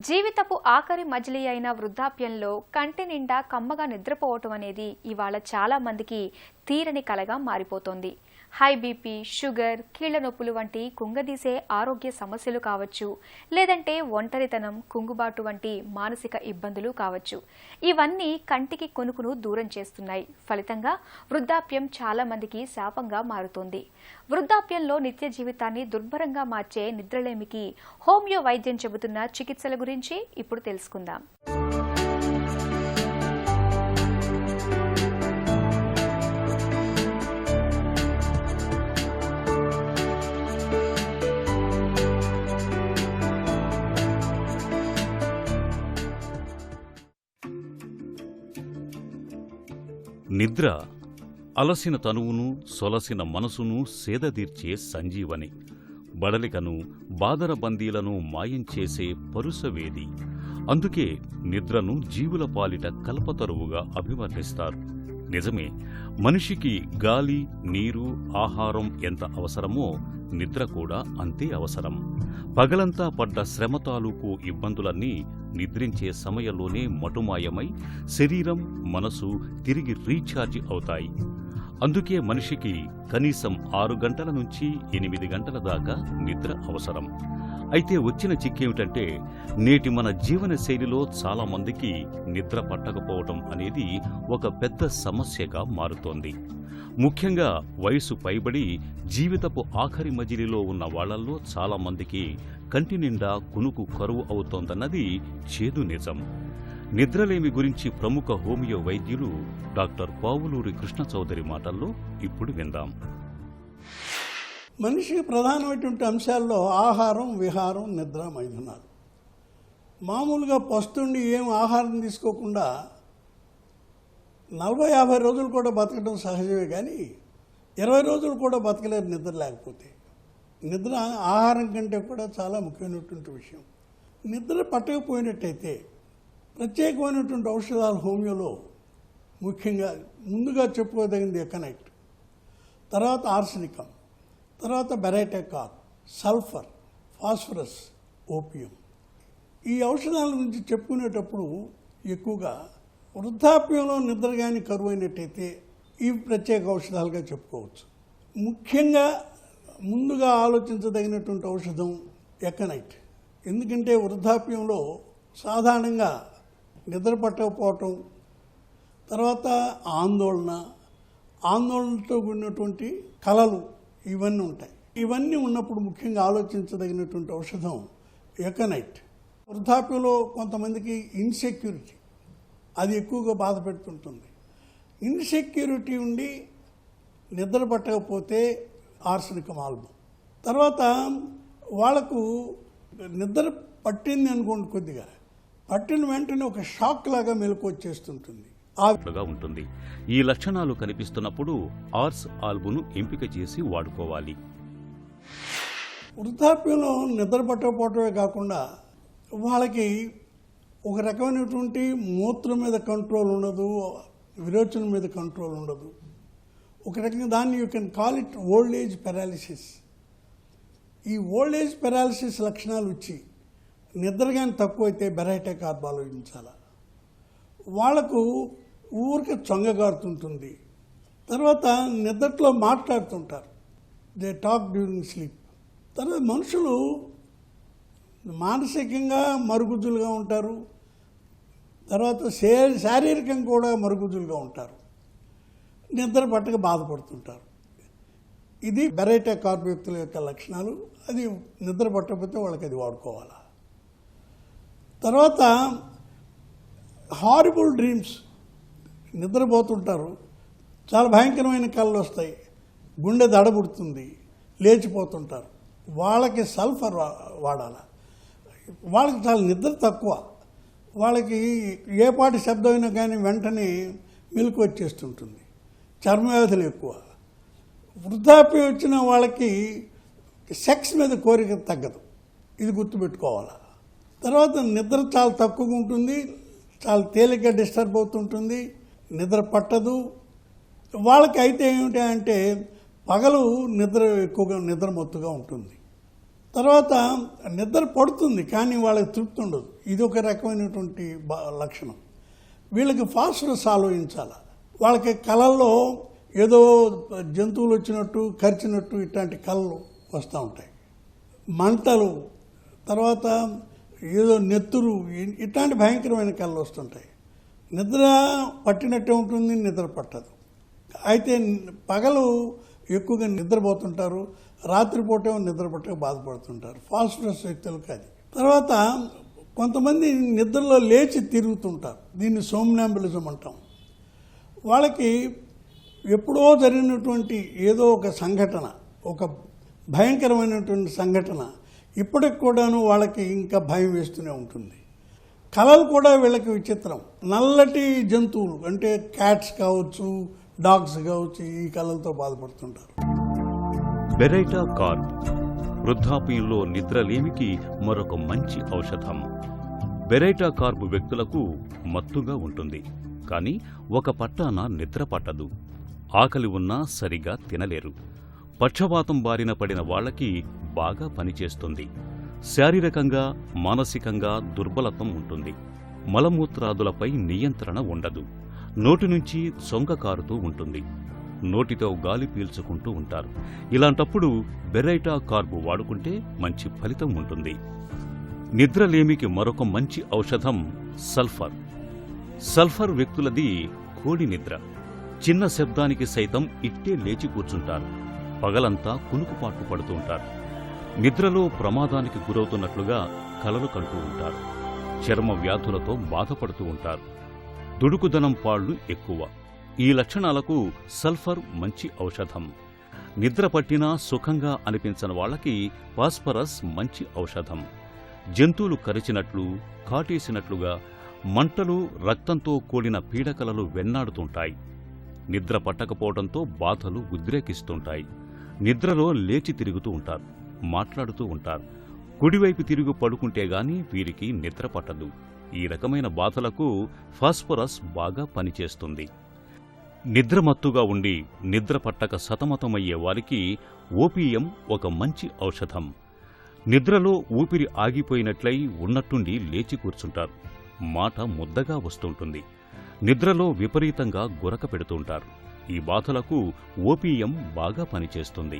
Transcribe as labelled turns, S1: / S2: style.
S1: జీవితపు ఆఖరి మజిలీ అయిన వృద్ధాప్యంలో కంటి నిండా కమ్మగా నిద్రపోవటం అనేది ఇవాళ చాలా మందికి తీరని కలగా మారిపోతోంది. హై బీపీ, షుగర్, కీళ్ల నొప్పులు వంటి కుంగదీసే ఆరోగ్య సమస్యలు కావచ్చు, లేదంటే ఒంటరితనం, కుంగుబాటు వంటి మానసిక ఇబ్బందులు కావచ్చు. ఇవన్నీ కంటికి కొనుకును దూరం చేస్తున్నాయి. ఫలితంగా వృద్ధాప్యం చాలా మందికి శాపంగా మారుతోంది. వృద్ధాప్యంలో నిత్య జీవితాన్ని దుర్భరంగా మార్చే నిద్రలేమికి హోమియో వైద్యం చెబుతున్న చికిత్సల గురించి ఇప్పుడు తెలుసుకుందాం.
S2: నిద్ర అలసిన తనువును, సొలసిన మనసును సేదదీర్చే సంజీవని, బడలికను, బాదరబందీలను మాయం చేసే పరుసవేది. అందుకే నిద్రను జీవుల పాలిట కల్పతరువుగా అభివర్ణిస్తారు. నిజమే, మనిషికి గాలి, నీరు, ఆహారం ఎంత అవసరమో నిద్ర కూడా అంతే అవసరం. పగలంతా పడ్డ శ్రమ తాలూకు ఇబ్బందులన్నీ నిద్రించే సమయంలోనే మటుమాయమై శరీరం, మనసు తిరిగి రీఛార్జ్ అవుతాయి. అందుకే మనిషికి కనీసం 6 గంటల నుంచి 8 గంటల దాకా నిద్ర అవసరం. అయితే వచ్చిన చిక్కేమిటంటే, నేటి మన జీవన శైలిలో చాలా మందికి నిద్ర పట్టకపోవటం అనేది ఒక పెద్ద సమస్యగా మారుతోంది. ముఖ్యంగా వయసు పైబడి జీవితపు ఆఖరి మజిలీలో ఉన్న వాళ్లల్లో చాలా మందికి కంటి నిండా కునుకు కరువు అవుతోందన్నది చేదు నిజం. నిద్రలేమి గురించి ప్రముఖ హోమియో వైద్యులు డాక్టర్ పావులూరి కృష్ణ చౌదరి మాటల్లో ఇప్పుడు విందాం.
S3: మనిషికి ప్రధానమైనటువంటి అంశాల్లో ఆహారం, విహారం, నిద్ర, మైథునాలు. మామూలుగా పస్తుండి ఏం ఆహారం తీసుకోకుండా 40-50 రోజులు కూడా బతకడం సహజమే, కానీ 20 రోజులు కూడా బతకలేరు నిద్ర లేకపోతే. నిద్ర ఆహారం కంటే కూడా చాలా ముఖ్యమైనటువంటి విషయం. నిద్ర పట్టకపోయినట్టయితే ప్రత్యేకమైనటువంటి ఔషధాలు హోమియోలో ముఖ్యంగా ముందుగా చెప్పుకోదగింది ఎకనైట్, తర్వాత ఆర్సెనికం, తర్వాత బెరైటెకార్, సల్ఫర్, ఫాస్ఫరస్, ఓపియం. ఈ ఔషధాల గురించి చెప్పుకునేటప్పుడు ఎక్కువగా వృద్ధాప్యంలో నిద్ర కానీ కరువు అయినట్టయితే ఈ ప్రత్యేక ఔషధాలుగా చెప్పుకోవచ్చు. ముఖ్యంగా ముందుగా ఆలోచించదగినటువంటి ఔషధం ఎకనైట్. ఎందుకంటే వృద్ధాప్యంలో సాధారణంగా నిద్ర పట్టకపోవటం, తర్వాత ఆందోళనతో కూడినటువంటి కలలు ఇవన్నీ ఉంటాయి. ఇవన్నీ ఉన్నప్పుడు ముఖ్యంగా ఆలోచించదగినటువంటి ఔషధం ఎకనైట్. వృద్ధాప్యంలో కొంతమందికి ఇన్సెక్యూరిటీ అది ఎక్కువగా బాధ పెడుతుంటుంది. ఇన్సెక్యూరిటీ ఉండి నిద్ర పట్టకపోతే ఆర్సెనికం ఆల్బమ్. తర్వాత వాళ్లకు నిద్ర పట్టింది అనుకోండి, కొద్దిగా పట్టిన వెంటనే ఒక షాక్ లాగా మెలకు వచ్చేస్తుంటుంది.
S2: ఉంటుంది. ఈ లక్షణాలు కనిపిస్తున్నప్పుడు ఆర్స్ ఆల్బును ఎంపిక చేసి వాడుకోవాలి.
S3: వృద్ధాప్యంలో నిద్ర పట్టకపోవటమే కాకుండా వాళ్ళకి ఒక రకమైనటువంటి మూత్రం మీద కంట్రోల్ ఉండదు, విరోచనం మీద కంట్రోల్ ఉండదు. ఒక రకంగా దాన్ని you can call it old age paralysis. ఈ ఓల్డ్ ఏజ్ పెరాలిసిస్ లక్షణాలు వచ్చి నిద్ర కానీ తక్కువైతే బెరైటెకార్ ఆలోచించాలి. వాళ్లకు ఊరికే చొంగగారుతుంటుంది. తర్వాత నిద్రలో మాట్లాడుతుంటారు, దే టాక్ డ్యూరింగ్ స్లీప్. తర్వాత మనుషులు మానసికంగా మరుగుజ్జులుగా ఉంటారు, తర్వాత శారీరకంగా కూడా మరుగుజ్జులుగా ఉంటారు, నిద్ర పట్టక బాధపడుతుంటారు. ఇది బెరైటెకార్ వ్యక్తుల యొక్క లక్షణాలు. అది నిద్ర పట్టకపోతే వాళ్ళకి అది వాడుకోవాలి. తర్వాత హారిబుల్ డ్రీమ్స్, నిద్రపోతుంటారు, చాలా భయంకరమైన కళ్ళు వస్తాయి, గుండె దడబుడుతుంది, లేచిపోతుంటారు. వాళ్ళకి సల్ఫర్ వాడాలి. వాళ్ళకి చాలా నిద్ర తక్కువ, వాళ్ళకి ఏ పాటి శబ్దం అయినా కానీ వెంటనే మెలకు వచ్చేస్తుంటుంది, చర్మవ్యాధులు ఎక్కువ. వృద్ధాప్యం వచ్చిన వాళ్ళకి సెక్స్ మీద కోరిక తగ్గదు, ఇది గుర్తుపెట్టుకోవాలి. తర్వాత నిద్ర చాలా తక్కువగా ఉంటుంది, చాలా తేలిగ్గా డిస్టర్బ్ అవుతుంటుంది, నిద్ర పట్టదు. వాళ్ళకి అయితే ఏమిటి అంటే పగలు నిద్ర ఎక్కువగా నిద్ర మొత్తుగా ఉంటుంది. తర్వాత నిద్ర పడుతుంది కానీ వాళ్ళకి తృప్తి ఉండదు. ఇది ఒక రకమైనటువంటి లక్షణం. వీళ్ళకి ఫాస్ఫరస్ ఆలోచించాలి. వాళ్ళకి కళల్లో ఏదో జంతువులు వచ్చినట్టు కరిచినట్టు ఇట్లాంటి కళలు వస్తూ ఉంటాయి. మంటలు, తర్వాత ఏదో నెత్తురు, ఇట్లాంటి భయంకరమైన కళలు వస్తుంటాయి. నిద్ర పట్టినట్టే ఉంటుంది, నిద్ర పట్టదు. అయితే పగలు ఎక్కువగా నిద్రపోతుంటారు, రాత్రిపూట నిద్ర పట్టక బాధపడుతుంటారు. ఫాస్ఫరస్ వ్యక్తులకు అది. తర్వాత కొంతమంది నిద్రలో లేచి తిరుగుతుంటారు. దీన్ని సోమ్నాంబులిజం అంటాం. వాళ్ళకి ఎప్పుడో జరిగినటువంటి ఏదో ఒక సంఘటన, ఒక భయంకరమైనటువంటి సంఘటన ఇప్పటికి కూడాను వాళ్ళకి ఇంకా భయం వేస్తూనే ఉంటుంది. కళలు కూడా వీళ్ళకి విచిత్రం. నల్లటి జంతువులు అంటే క్యాట్స్ కావచ్చు, డాగ్స్ కావచ్చు, ఈ కళలతో బాధపడుతుంటారు.
S2: బెరైటా కార్బ్ వృద్ధాప్యంలో నిద్రలేమికి మరొక మంచి ఔషధం. బెరైటా కార్బ్ వ్యక్తులకు మత్తుగా ఉంటుంది, కానీ ఒక పట్టాన నిద్ర పట్టదు. ఆకలి ఉన్నా సరిగా తినలేరు. పక్షవాతం బారిన పడిన వాళ్లకి బాగా పనిచేస్తుంది. శారీరకంగా, మానసికంగా దుర్బలత్వం ఉంటుంది. మలమూత్రాదులపై నియంత్రణ ఉండదు. నోటి నుంచి సొంగ కారుతూ ఉంటుంది. నోటితో గాలి పీల్చుకుంటూ ఉంటారు. ఇలాంటప్పుడు బెరైటా కార్బ్ వాడుకుంటే మంచి ఫలితం ఉంటుంది. నిద్రలేమికి మరొక మంచి ఔషధం సల్ఫర్. సల్ఫర్ వ్యక్తులది కోడి నిద్ర. చిన్న శబ్దానికి సైతం ఇట్టే లేచి కూర్చుంటారు. పగలంతా కునుకుపాట్లు పడుతూ ఉంటారు. నిద్రలో ప్రమాదానికి గురవుతున్నట్లుగా కలలు కంటూ ఉంటారు. చర్మ వ్యాధులతో బాధపడుతూ ఉంటారు. దుడుకుదనం పాళ్లు ఎక్కువ. ఈ లక్షణాలకు సల్ఫర్ మంచి ఔషధం. నిద్ర పట్టినా సుఖంగా అనిపించని వాళ్లకి ఫాస్ఫరస్ మంచి ఔషధం. జంతువులు కరిచినట్లు, కాటేసినట్లుగా మంటలు, రక్తంతో కూడిన పీడకలలు వెన్నాడుతుంటాయి. నిద్ర పట్టకపోవడంతో బాధలు ఉద్రేకిస్తుంటాయి. నిద్రలో లేచి తిరుగుతూ ఉంటారు, మాట్లాడుతూ ఉంటారు. కుడివైపు తిరిగి పడుకుంటే గాని వీరికి నిద్ర పట్టదు. ఈ రకమైన బాధలకు ఫాస్ఫరస్ బాగా పనిచేస్తుంది. నిద్రమత్తుగా ఉండి నిద్ర పట్టక సతమతమయ్యే వారికి ఓపీఎం ఒక మంచి ఔషధం. నిద్రలో ఊపిరి ఆగిపోయినట్లయి ఉన్నట్టుండి లేచి కూర్చుంటారు. మాట ముద్దగా వస్తుంటుంది. నిద్రలో విపరీతంగా గురక పెడుతుంటారు. ఈ బాధలకు ఓపీఎం బాగా పనిచేస్తుంది.